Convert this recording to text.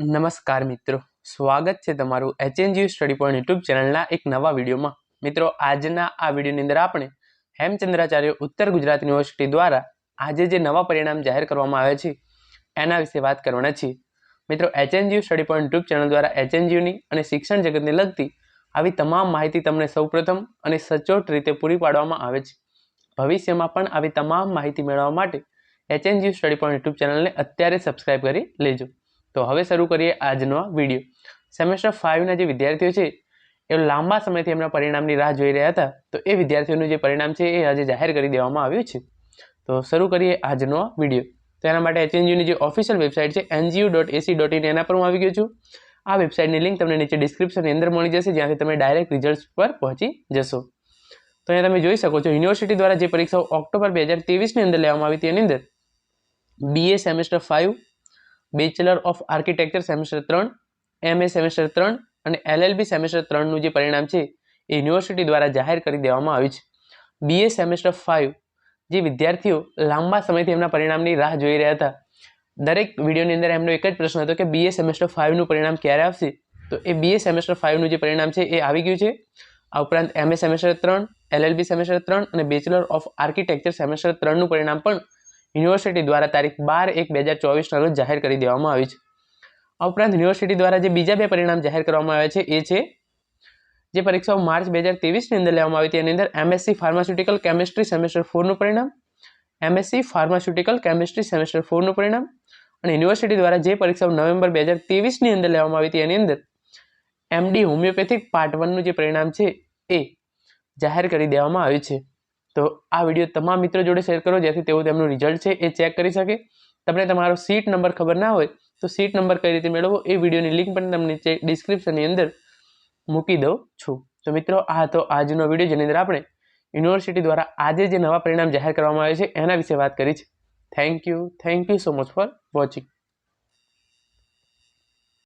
નમસ્કાર મિત્રો, સ્વાગત છે તમારું HNGU સ્ટડી પોઈન્ટ યુટ્યુબ ચેનલના એક નવા વિડીયોમાં। મિત્રો, આજના આ વિડીયોની અંદર આપણે હેમચંદ્રાચાર્ય ઉત્તર ગુજરાત યુનિવર્સિટી દ્વારા આજે જે નવા પરિણામ જાહેર કરવામાં આવ્યા છે એના વિશે વાત કરવાના છીએ। મિત્રો, HNGU study point YouTube channel દ્વારા HNGUની અને શિક્ષણ જગતને લગતી આવી તમામ માહિતી તમને સૌપ્રથમ અને સચોટ રીતે પૂરી પાડવામાં આવે છે। ભવિષ્યમાં પણ આવી તમામ માહિતી મેળવવા માટે HNGU સ્ટડી પોઈન્ટ યુટ્યુબ ચેનલને અત્યારે સબસ્ક્રાઇબ કરી લેજો। તો હવે શરૂ કરીએ આજનો વિડીયો। સેમેસ્ટર 5ના જે વિદ્યાર્થીઓ છે એ લાંબા સમયથી એમના પરિણામની રાહ જોઈ રહ્યા હતા, તો એ વિદ્યાર્થીઓનું જે પરિણામ છે એ આજે જાહેર કરી દેવામાં આવ્યું છે। તો શરૂ કરીએ આજનો વિડીયો। તો એના માટે HNGUની જે ઓફિશિયલ વેબસાઇટ છે ngo.ac.in એના પર હું આવી ગયો છું। આ વેબસાઇટની લિંક તમને નીચે ડિસ્ક્રિપ્શનની અંદર મળી જશે, જ્યાંથી તમે ડાયરેક્ટ રિઝલ્ટ્સ પર પહોંચી જશો। તો અહીંયા તમે જોઈ શકો છો, યુનિવર્સિટી દ્વારા જે પરીક્ષાઓ ઓક્ટોબર 2023ની અંદર લેવામાં આવી તેની અંદર BA semester 5, bachelor of architecture semester 3, MA semester 3 અને LLB સેમેસ્ટર 3નું જે પરિણામ છે એ યુનિવર્સિટી દ્વારા જાહેર કરી દેવામાં આવ્યું છે। BA સેમેસ્ટર 5 જે વિદ્યાર્થીઓ લાંબા સમયથી એમના પરિણામની રાહ જોઈ રહ્યા હતા, દરેક વિડીયોની અંદર એમનો એક જ પ્રશ્ન હતો કે BA સેમેસ્ટર 5નું પરિણામ ક્યારે આવશે? તો એ BA સેમેસ્ટર 5નું જે પરિણામ છે એ આવી ગયું છે। આ ઉપરાંત MA સેમેસ્ટર 3, LLB સેમેસ્ટર 3 અને બેચલર ઓફ આર્કિટેક્ચર સેમેસ્ટર 3નું પરિણામ પણ યુનિવર્સિટી દ્વારા તારીખ 12/1/2024ના રોજ જાહેર કરી દેવામાં આવી છે। આ ઉપરાંત યુનિવર્સિટી દ્વારા જે બીજા બે પરિણામ જાહેર કરવામાં આવ્યા છે એ છે જે પરીક્ષાઓ માર્ચ 2023ની અંદર લેવામાં આવી તેની અંદર MSc ફાર્માસ્યુટિકલ કેમિસ્ટ્રી સેમેસ્ટર 4નું પરિણામ, MSc ફાર્માસ્યુટિકલ કેમિસ્ટ્રી સેમેસ્ટર 4નું પરિણામ અને યુનિવર્સિટી દ્વારા જે પરીક્ષાઓ નવેમ્બર 2023ની અંદર લેવામાં આવી તેની અંદર MD હોમિયોપેથિક પાર્ટ 1નું જે પરિણામ છે એ જાહેર કરી દેવામાં આવ્યું છે। તો આ વિડીયો તમામ મિત્રો જોડે શેર કરો, જેથી તેઓ તેમનું રિઝલ્ટ છે એ ચેક કરી શકે। તમને તમારો સીટ નંબર ખબર ના હોય તો સીટ નંબર કઈ રીતે મેળવવો એ વિડીયોની લિંક પણ તમને નીચે ડિસ્ક્રિપ્શનની અંદર મૂકી દઉં છું। તો મિત્રો, આ હતો આજનો વિડીયો, જેની અંદર આપણે યુનિવર્સિટી દ્વારા આજે જે નવા પરિણામ જાહેર કરવામાં આવે છે એના વિશે વાત કરી છે। Thank you so much for watching.